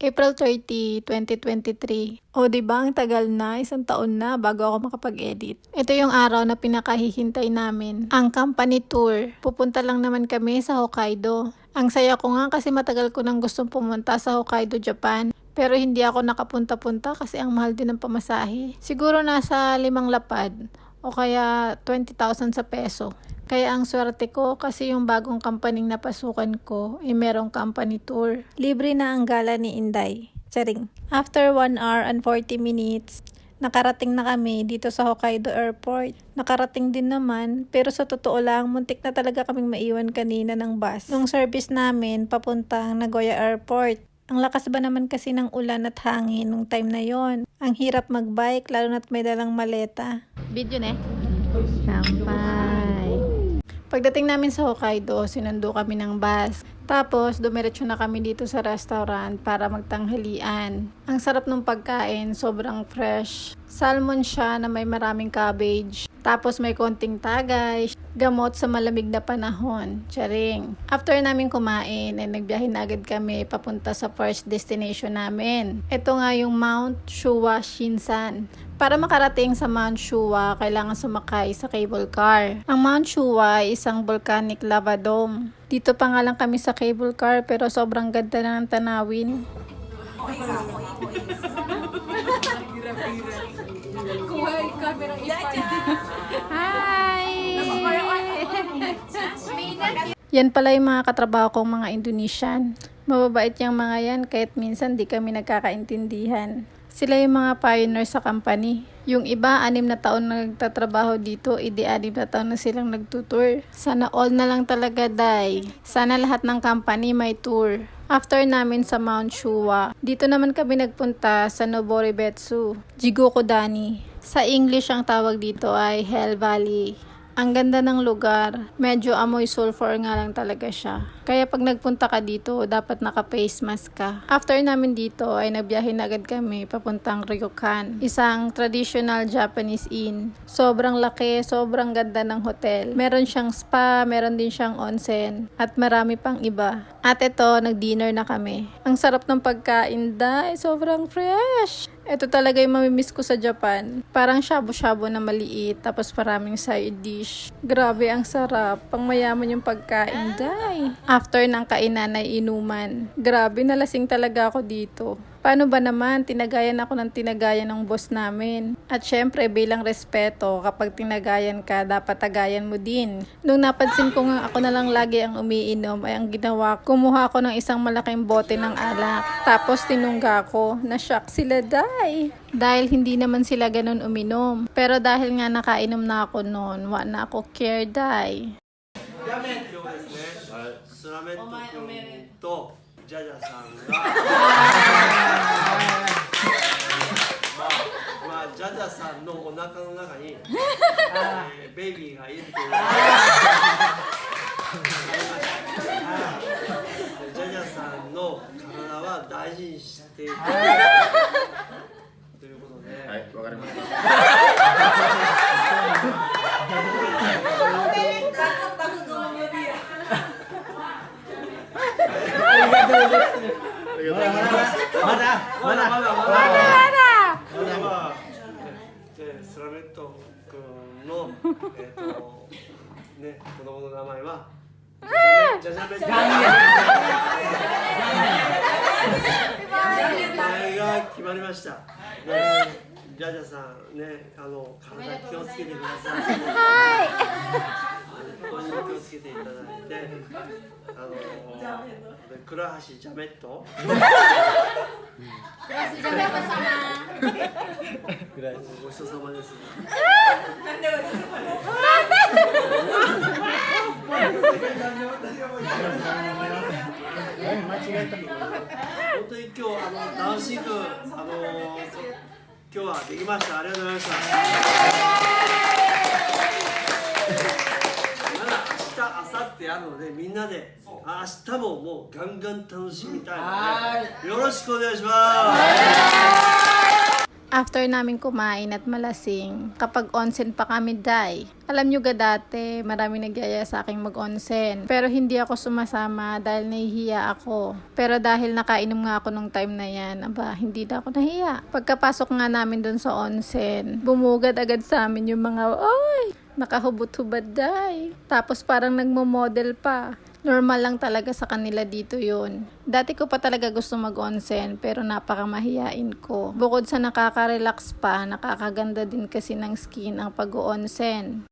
April 30, 2023. O diba ang tagal na, isang taon na bago ako makapag-edit. Ito yung araw na pinakahihintay namin. Ang company tour. Pupunta lang naman kami sa Hokkaido. Ang saya ko nga kasi matagal ko nang gustong pumunta sa Hokkaido, Japan. Pero hindi ako nakapunta-punta kasi ang mahal din ng pamasahe. Siguro nasa 5 lapad o kaya 20,000 sa peso. Kaya ang swerte ko kasi yung bagong company napasukan ko merong company tour. Libre na ang gala ni Inday. Charing. After 1 hour and 40 minutes, nakarating na kami dito sa Hokkaido Airport. Nakarating din naman, pero sa totoo lang, muntik na talaga kaming maiwan kanina ng bus. Nung service namin, papuntang Nagoya Airport. Ang lakas ba naman kasi ng ulan at hangin nung time na yon. Ang hirap magbike, lalo na't may dalang maleta. Video na Sampay. Pagdating namin sa Hokkaido, sinundo kami ng bus. Tapos, dumiretso na kami dito sa restaurant para magtanghalian. Ang sarap ng pagkain, sobrang fresh. Salmon siya na may maraming cabbage. Tapos may konting tagay, gamot sa malamig na panahon. Charing. After namin kumain, nagbiyahe na agad kami papunta sa first destination namin. Ito nga yung Mount Shua Shinsan. Para makarating sa Mount Shua, kailangan sumakay sa cable car. Ang Mount Shua ay isang volcanic lava dome. Dito pa nga lang kami sa cable car pero sobrang ganda na ng tanawin. Hi! Yan pala yung mga katrabaho kong mga Indonesian. Mababait yung mga yan kahit minsan di kami nagkakaintindihan. Sila yung mga pioneers sa company. Yung iba, 6 na taon na nagtatrabaho dito, 6 na taon na silang nagtutour. Sana all na lang talaga, day. Sana lahat ng company may tour. After namin sa Mount Shua, dito naman kami nagpunta sa Noboribetsu, Jigokodani. Sa English ang tawag dito ay Hell Valley. Ang ganda ng lugar, medyo amoy sulfur nga lang talaga siya. Kaya pag nagpunta ka dito, dapat naka-face mask ka. After namin dito ay nagbiyahe na agad kami papuntang Ryokan, isang traditional Japanese inn. Sobrang laki, sobrang ganda ng hotel. Meron siyang spa, meron din siyang onsen, at marami pang iba. At ito, nag-dinner na kami. Ang sarap ng pagkain, day, sobrang fresh. Ito talaga yung mamimiss ko sa Japan. Parang shabu-shabu na maliit, tapos maraming side dish. Grabe, ang sarap. Pang mayaman yung pagkain, day. After ng kainan ay inuman. Grabe, nalasing talaga ako dito. Paano ba naman, tinagayan ako ng tinagayan ng boss namin. At syempre, bilang respeto, kapag tinagayan ka, dapat tagayan mo din. Nung napansin ko nga ako na lang lagi ang umiinom, ay ang ginawa, kumuha ko ng isang malaking bote ng alak. Tapos tinungga ko, na-shock sila, day. Dahil hindi naman sila ganun uminom. Pero dahil nga nakainom na ako noon, wa na ako care, day. スラメット君とジャジャさんがジャジャさんのお腹の中に、ベイビーがいるというジャジャさんの体は大事にしていくということで、はい、わかりましたスラメット君のね、子供の名前はジャジャメット。名前が決まりました。ジャジャさんね、体気をつけてください。はい。本当に気をつけていただいて、倉橋ジャメット。ごちそうさまです。本当に今日楽しく今日はできました。ありがとうございました。まだ明日、明後日あるのでみんなで明日ももうガンガン楽しみたいのでよろしくお願いします。After namin kumain at malasing, kapag onsen pa kami, day. Alam nyo ga dati, marami nagyaya sa aking mag-onsen. Pero hindi ako sumasama dahil nahihiya ako. Pero dahil nakainom nga ako nung time na yan, aba, hindi na ako nahiya. Pagkapasok nga namin dun sa onsen, bumugad agad sa amin yung mga, oy, nakahubot-hubad, day. Tapos parang nagmo-model pa. Normal lang talaga sa kanila dito yun. Dati ko pa talaga gusto mag-onsen pero napakamahiyain ko. Bukod sa nakaka-relax pa, nakakaganda din kasi ng skin ang pag-onsen.